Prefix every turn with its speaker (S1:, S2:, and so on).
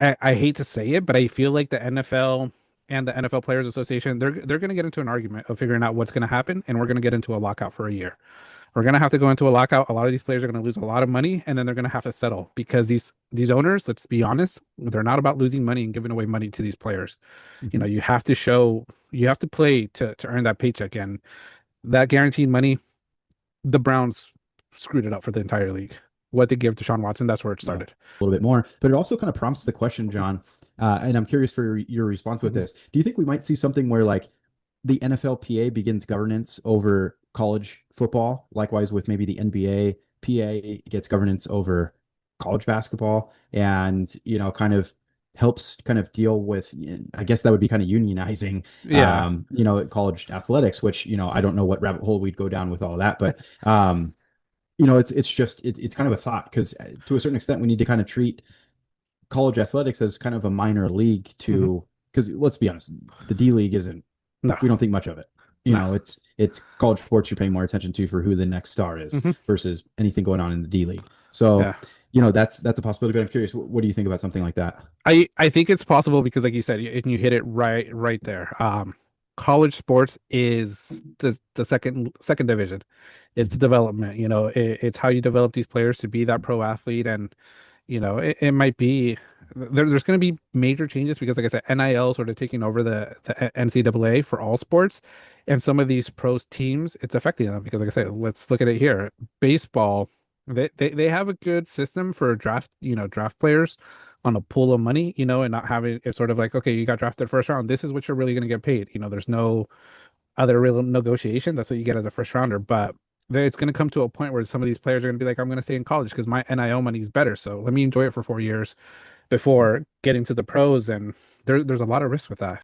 S1: I hate to say it, but I feel like the NFL and the NFL Players Association, they're going to get into an argument of figuring out what's going to happen, and we're going to get into a lockout for a year. We're going to have to go into a lockout. A lot of these players are going to lose a lot of money, and then they're going to have to settle because these owners, let's be honest, they're not about losing money and giving away money to these players. You know,
S2: Mhm.
S1: you have to show, you have to play to earn that paycheck, and that guaranteed money, the Browns screwed it up for the entire league. What they give to Sean Watson, that's where it
S2: Well,
S1: started.
S2: a little bit more, but it also kind of prompts the question, John, and I'm curious for your response with
S1: Mhm.
S2: this. Do you think we might see something where like the NFLPA begins governance over college football, likewise with maybe the NBA PA gets governance over college basketball, and kind of helps kind of deal with, I guess that would be kind of unionizing,
S1: Yeah.
S2: college athletics, which I don't know what rabbit hole we'd go down with all that, but it's just it's kind of a thought because to a certain extent we need to kind of treat college athletics as kind of a minor league
S1: Hmm.
S2: to because let's be honest, the D League isn't
S1: No,
S2: we don't think much of it.
S1: no.
S2: It's college sports you're paying more attention to for who the next star is
S1: Hmm.
S2: versus anything going on in the D League. So,
S1: Yeah.
S2: that's a possibility, but I'm curious, what do you think about something like that?
S1: I think it's possible because, like you said, and you hit it right there. College sports is the second division. It's the development. It's how you develop these players to be that pro athlete, and it might be there's going to be major changes because, like I said, NIL sort of taking over the NCAA for all sports, and some of these pros teams, it's affecting them because, like I said, let's look at it here. Baseball, they have a good system for draft players on a pool of money, and not having it's sort of like, okay, you got drafted first round. This is what you're really going to get paid. There's no other real negotiation. That's what you get as a first rounder. But it's going to come to a point where some of these players are going to be like, I'm going to stay in college because my NIL money is better. So let me enjoy it for 4 years before getting to the pros. And there's a lot of risk with that.